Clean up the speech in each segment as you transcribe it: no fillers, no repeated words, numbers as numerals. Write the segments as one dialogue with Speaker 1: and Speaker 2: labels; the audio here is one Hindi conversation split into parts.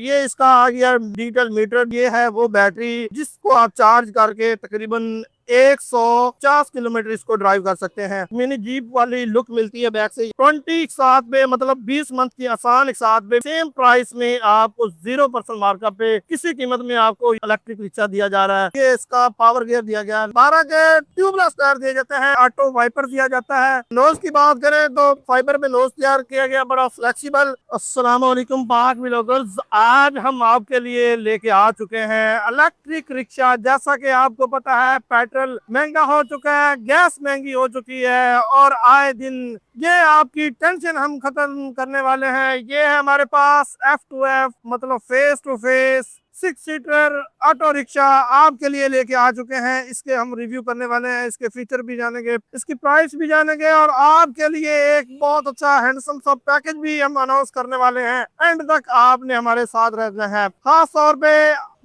Speaker 1: ये इसका आ गया डिजिटल मीटर। ये है वो बैटरी जिसको आप चार्ज करके तकरीबन 150 किलोमीटर इसको ड्राइव कर सकते हैं। मिनी जीप वाली लुक मिलती है बैक से। 20 साथ में मतलब 20 मंथ की आसान एक साथ में सेम प्राइस में आपको 0% मार्कअप पे किसी कीमत में आपको इलेक्ट्रिक रिक्शा दिया जा रहा है। ये इसका पावर गियर दिया गया है, 12 के ट्यूबलेस टायर दिए जाते हैं, ऑटो वाइपर दिया जाता है। नोज की बात करें तो फाइबर में नोज तैयार किया गया, बड़ा फ्लेक्सिबल। अस्सलाम वालेकुम पाक व्लॉगर्स, आज हम आपके लिए लेके आ चुके हैं इलेक्ट्रिक रिक्शा। जैसा कि आपको पता है पेट्रोल महंगा हो चुका है, गैस महंगी हो चुकी है और आए दिन ये आपकी टेंशन हम खत्म करने वाले हैं। ये है हमारे पास F2F मतलब face to face 6 seater auto rickshaw आपके लिए लेके आ चुके हैं। इसके हम रिव्यू करने वाले हैं, इसके फीचर भी जानेंगे, इसकी प्राइस भी जानेंगे और आपके लिए एक बहुत अच्छा हैंडसम सा पैकेज भी हम अनाउंस करने वाले हैं। एंड तक आपने हमारे साथ रहना है। खास तौर पे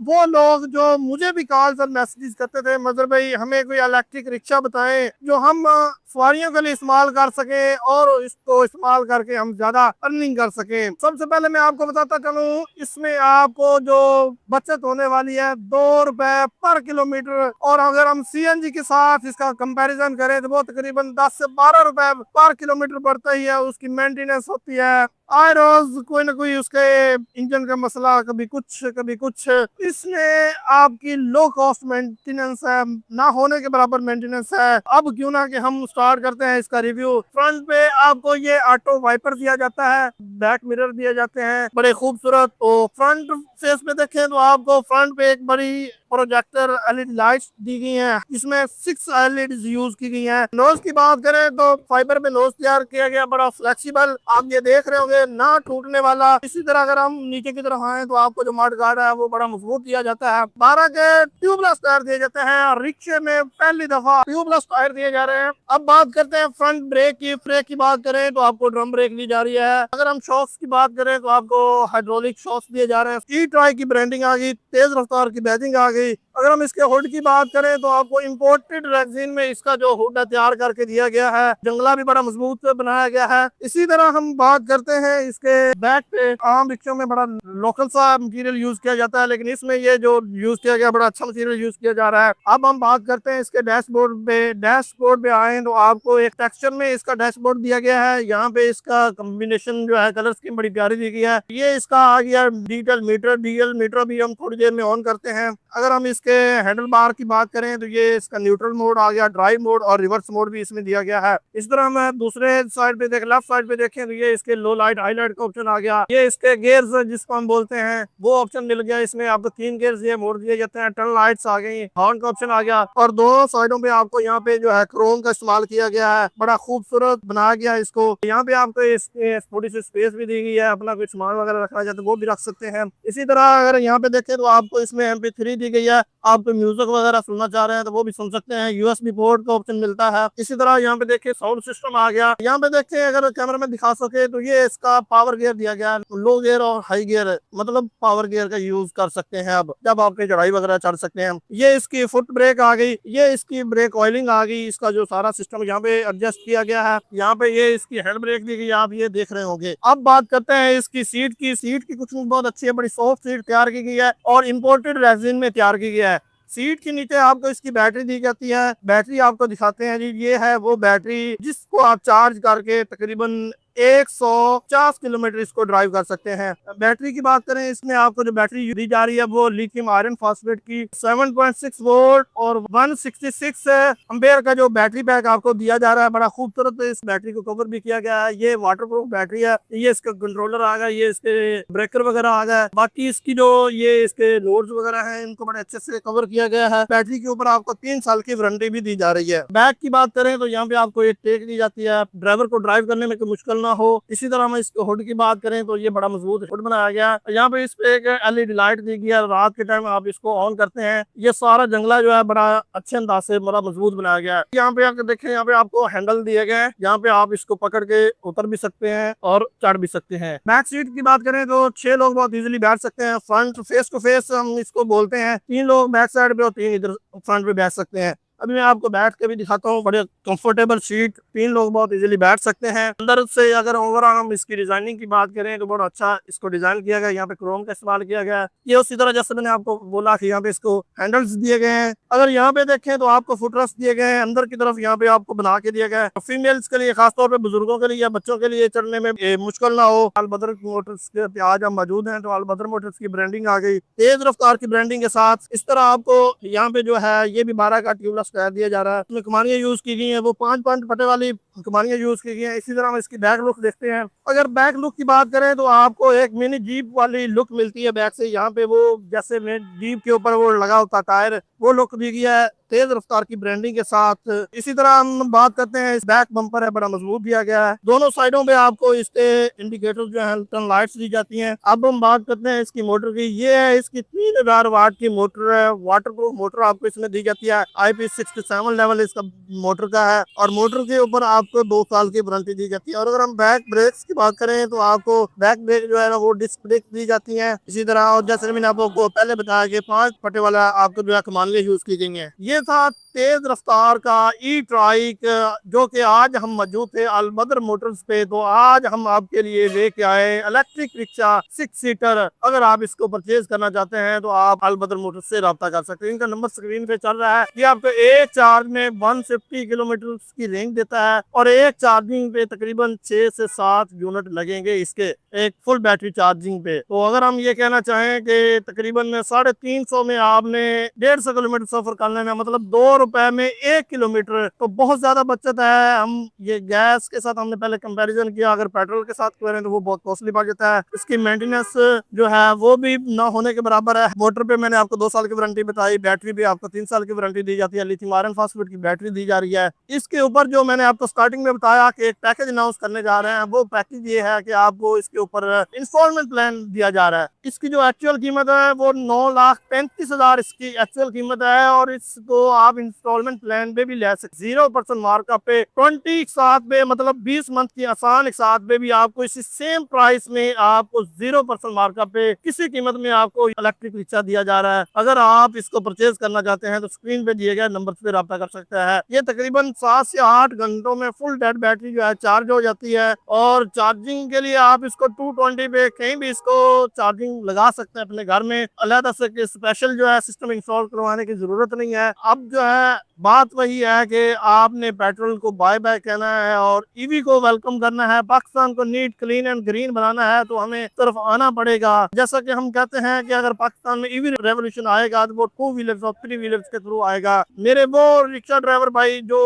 Speaker 1: वो लोग जो मुझे भी कॉल्स और मैसेजेस करते थे, मजर भाई हमें कोई इलेक्ट्रिक रिक्शा बताएं जो हम सवारियों के लिए इस्तेमाल कर सके और इसको इस्तेमाल करके हम ज्यादा अर्निंग कर सके। सबसे पहले मैं आपको बताता चलूं, इसमें आपको जो बचत होने वाली है 2 रुपए पर किलोमीटर, और अगर हम सीएनजी के साथ इसका कंपैरिजन करें तो वो तकरीबन 10 से 12 रुपए पर किलोमीटर पड़ता ही है। उसकी मेंटेनेंस होती है आए रोज कोई ना कोई, उसके इंजन का मसला, कभी कुछ कभी कुछ। इसमें आपकी लो कॉस्ट मेंटेनेंस है, ना होने के बराबर मेंटेनेंस है। अब क्यों ना कि हम स्टार्ट करते हैं इसका रिव्यू। फ्रंट पे आपको ये ऑटो वाइपर दिया जाता है, बैक मिरर दिए जाते हैं बड़े खूबसूरत। तो फ्रंट फेस पे देखें तो आपको फ्रंट पे एक बड़ी प्रोजेक्टर एलईडी लाइट्स दी गई हैं, इसमें 6 एलईडी यूज की गई हैं। नोज की बात करें तो फाइबर में नोज तैयार किया गया, बड़ा फ्लेक्सिबल, आप ये देख रहे होंगे, ना टूटने वाला। इसी तरह अगर हम नीचे की तरफ आए तो आपको जो मड गार्ड है वो बड़ा मजबूत दिया जाता है। 12 के ट्यूबलेस टायर दिए जाते हैं और रिक्शे में पहली दफा ट्यूबलेस टायर दिए जा रहे हैं। अब बात करते हैं फ्रंट ब्रेक की। ब्रेक की बात करें तो आपको ड्रम ब्रेक दी जा रही है। अगर हम शॉक्स की बात करें तो आपको हाइड्रोलिक शॉक्स दिए जा रहे हैं। ई-ट्राई की ब्रांडिंग आ गई, तेज रफ्तार की बैजिंग आ गई। अगर हम इसके हुड की बात करें तो आपको इंपोर्टेड रेक्सिन में इसका जो हुड है तैयार करके दिया गया है। जंगला भी बड़ा मजबूत बनाया गया है। इसी तरह हम बात करते हैं इसके बैक पे। आम रिक्शों में बड़ा लोकल सा मटेरियल यूज किया जाता है, लेकिन इसमें ये जो यूज किया गया बड़ा अच्छा मटेरियल यूज किया जा रहा है। अब हम बात करते हैं इसके डैशबोर्ड पे। डैशबोर्ड पे आए तो आपको एक टेक्सचर में इसका डैशबोर्ड दिया गया है। यहाँ पे इसका कॉम्बिनेशन जो है कलर्स की बड़ी प्यारी दी गई है। ये इसका आ गया डिजिटल मीटर। डिजिटल मीटर भी हम थोड़ी देर में ऑन करते हैं। अगर हम इसके हैंडल बार की बात करें तो ये इसका न्यूट्रल मोड आ गया, ड्राइव मोड और रिवर्स मोड भी इसमें दिया गया है। इस तरह हम दूसरे साइड पे लेफ्ट साइड पे देखें तो ये इसके लो लाइट हाईलाइट का ऑप्शन आ गया। ये इसके गियर्स जिसको हम बोलते हैं वो ऑप्शन मिल गया। इसमें आपको 3 गियर्स ये मोड़ दिए जाते हैं। टर्न लाइट्स आ गई, हॉर्न का ऑप्शन आ गया और दोनों साइडों पे आपको यहाँ पे जो है क्रोम का इस्तेमाल किया गया है, बड़ा खूबसूरत बनाया गया है इसको। यहाँ पे आपको इसके थोड़ी सी स्पेस भी दी गई है, अपना कुछ सामान वगैरह रखना चाहते हैं वो भी रख सकते हैं। इसी तरह अगर यहाँ पे देखें तो आपको इसमें MP3 दी गई है, आप तो म्यूजिक वगैरह सुनना चाह रहे हैं तो वो भी सुन सकते हैं। USB पोर्ट का ऑप्शन मिलता है। इसी तरह यहाँ पे देखिए साउंड सिस्टम आ गया। यहाँ पे देखिए अगर कैमरा में दिखा सके तो ये इसका पावर गियर दिया गया है, लो गियर और हाई गियर, मतलब पावर गियर का यूज कर सकते हैं अब जब आपके चढ़ाई वगैरह चढ़ सकते हैं। ये इसकी फुट ब्रेक आ गई, ये इसकी ब्रेक ऑयलिंग आ गई। इसका जो सारा सिस्टम यहाँ पे एडजस्ट किया गया है। यहाँ पे ये इसकी हैंड ब्रेक दी गई, आप ये देख रहे होंगे। अब बात करते हैं इसकी सीट की। सीट की कुछ बहुत अच्छी है, बड़ी सॉफ्ट सीट तैयार की गई है और इम्पोर्टेड रेजिन में तैयार की गई है। सीट के नीचे आपको इसकी बैटरी दी जाती है। बैटरी आपको दिखाते हैं जी, ये है वो बैटरी जिसको आप चार्ज करके तकरीबन 150 किलोमीटर इसको ड्राइव कर सकते हैं। बैटरी की बात करें, इसमें आपको जो बैटरी दी जा रही है वो लिथियम आयरन फॉस्फेट की 7.6 वोल्ट और 166 एम्पेयर का जो बैटरी पैक आपको दिया जा रहा है। बड़ा खूबसूरत इस बैटरी को कवर भी किया गया है। ये वाटरप्रूफ बैटरी है। ये इसका कंट्रोलर आ गया, ये इसके ब्रेकर वगैरह आ गया। बाकी इसकी जो ये इसके लोड्स वगैरह हैं इनको बड़े अच्छे से कवर किया गया है। बैटरी के ऊपर आपको 3 साल की वारंटी भी दी जा रही है। बैक की बात करें तो यहाँ पे आपको एक टेक दी जाती है, ड्राइवर को ड्राइव करने में कोई मुश्किल ना हो। इसी तरह हम इस हुड की बात करें तो ये बड़ा मजबूत हुड बनाया गया। यहाँ पे इस पे एक LED लाइट दी गई है, रात के टाइम आप इसको ऑन करते हैं। ये सारा जंगला जो है बड़ा अच्छे अंदाज से बड़ा मजबूत बनाया गया है। यहाँ पे आकर देखें, यहाँ पे आपको हैंडल दिए गए हैं, यहाँ पे आप इसको पकड़ के उतर भी सकते हैं और चढ़ भी सकते हैं। बैक सीट की बात करें तो 6 लोग बहुत इजीली बैठ सकते हैं। फ्रंट फेस टू फेस हम इसको बोलते हैं, 3 लोग बैक साइड पे और 3 इधर फ्रंट पे बैठ सकते हैं। अभी मैं आपको बैठ के भी दिखाता हूँ, बड़े कंफर्टेबल सीट, 3 लोग बहुत इजीली बैठ सकते हैं। अंदर से अगर ओवरऑल हम इसकी डिजाइनिंग की बात करें तो बहुत अच्छा इसको डिजाइन किया गया है। यहाँ पे क्रोम का इस्तेमाल किया गया है। ये उसी तरह जैसे मैंने आपको बोला कि यहाँ पे इसको हैंडल्स दिए गए हैं। अगर यहाँ पे देखें तो आपको फुटरेस्ट दिए गए हैं अंदर की तरफ, यहाँ पे आपको बना के दिया गया है फीमेल्स के लिए, खासतौर पर बुजुर्गों के लिए या बच्चों के लिए चढ़ने में मुश्किल ना हो। अलबदर मोटर्स के आज हम मौजूद हैं तो अलबदर मोटर्स की ब्रांडिंग आ गई तेज रफ्तार की ब्रांडिंग के साथ। इस तरह आपको यहाँ पे जो है ये भी 12 का ट्यूबलेस टायर दिया जा रहा है। इसमें कमानियां यूज की गई हैं, वो 5 फटे वाली कमानियां यूज की गई हैं। इसी तरह हम इसकी बैक लुक देखते हैं। अगर बैक लुक की बात करें तो आपको एक मिनी जीप वाली लुक मिलती है बैक से। यहाँ पे वो जैसे में जीप के ऊपर वो लगा होता टायर, वो लुक दी गई है तेज रफ्तार की ब्रांडिंग के साथ। इसी तरह हम बात करते हैं, इस बैक बम्पर है बड़ा मजबूत दिया गया है। दोनों साइडों पे आपको इसके इंडिकेटर जो है टर्न लाइट्स दी जाती हैं। अब हम बात करते हैं इसकी मोटर की। ये है इसकी 3000 वाट की मोटर है, वाटरप्रूफ मोटर आपको इसमें दी जाती है। IP67 लेवल इसका मोटर का है और मोटर के ऊपर आपको 2 साल की वारंटी दी जाती है। और अगर हम बैक ब्रेक्स की बात करें तो आपको बैक ब्रेक जो है ना वो डिस्क ब्रेक दी जाती है। इसी तरह और जैसे मैंने आपको पहले बताया कि 5 फटे वाला आपको जो है कमानियां यूज की गई है। ये था तेज रफ्तार का ई ट्राइक, जो कि आज हम मौजूद थे अलबदर मोटर्स पे। तो आज हम आपके लिए लेके आए इलेक्ट्रिक रिक्शा 6 सीटर। अगर आप इसको परचेज करना चाहते हैं तो आप अलबदर मोटर्स से रब्ता कर सकते हैं। इनका नंबर स्क्रीन पे चल रहा है। ये आपको एक चार्ज में 150 किलोमीटर की रेंज देता है और एक चार्जिंग पे तकरीबन 6 से 7 यूनिट लगेंगे इसके एक फुल बैटरी चार्जिंग पे। तो अगर हम ये कहना चाहें कि तकरीबन 350 में आपने 150 किलोमीटर सफर कर लेना, मतलब 2 रुपए में 1 किलोमीटर, तो बहुत ज्यादा बचत है। हम ये गैस के साथ हमने पहले कंपैरिजन किया, अगर पेट्रोल के साथ करें तो वो बहुत कॉस्टली पड़ जाता है। इसकी मेंटेनेंस जो है वो भी ना होने के बराबर है। मोटर पे मैंने आपको 2 साल की वारंटी बताई, बैटरी भी आपको 3 साल की वारंटी दी जाती है। लिथियम आयरन फास्फेट की बैटरी दी जा रही है। इसके ऊपर जो मैंने आपको स्टार्टिंग में बताया कि एक पैकेज अनाउंस करने जा रहे हैं, वो पैकेज ये है कि आपको इसके ऊपर इंस्टॉलमेंट प्लान दिया जा रहा है। इसकी जो एक्चुअल कीमत है वो 9,35,000 इसकी एक्चुअल कीमत है और इसको आप इंस्टॉलमेंट प्लान पे भी ले सकते। 0% मार्कअप पे 20 साथ पे, मतलब 20 मंथ की आसान एक साथ पे भी आपको इसी सेम प्राइस में आपको 0% मार्कअप पे किसी कीमत में आपको इलेक्ट्रिक रिक्शा दिया जा रहा है। अगर आप इसको परचेज करना चाहते हैं तो स्क्रीन पे दिए गए नंबर पे रब्ता कर सकते हैं। ये तकरीबन 7 से 8 घंटों में फुल डेड बैटरी जो है चार्ज हो जाती है और चार्जिंग के लिए आप इसको 220 पे कहीं भी इसको चार्जिंग लगा सकते हैं अपने घर में। अलग से स्पेशल जो है सिस्टम इंस्टॉल करवाने की जरूरत नहीं है। अब जो है बात वही है कि आपने पेट्रोल को बाय बाय कहना है और ईवी को वेलकम करना है। पाकिस्तान को नीट क्लीन एंड ग्रीन बनाना है तो हमें तरफ आना पड़ेगा। जैसा कि हम कहते हैं कि अगर पाकिस्तान में ईवी रेवोल्यूशन आएगा तो वो 2 व्हीलर्स और 3 व्हीलर्स के थ्रू आएगा। मेरे वो रिक्शा ड्राइवर भाई जो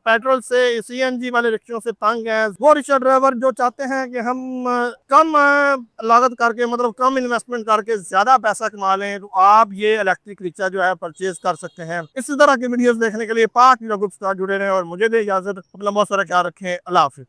Speaker 1: पेट्रोल से CNG वाले रिक्शों से तंग है, वो रिक्शा ड्राइवर जो चाहते हैं कि हम कम लागत करके, मतलब कम इन्वेस्टमेंट करके ज्यादा पैसा कमा लें, तो आप ये इलेक्ट्रिक रिक्शा जो है परचेज कर सकते हैं। इसी तरह की वीडियोस देखने के लिए पाक ग्रुप से जुड़े रहें और मुझे दे इजाजत। अपना बहुत सारा ख्याल रखें। अल्लाह हाफिज।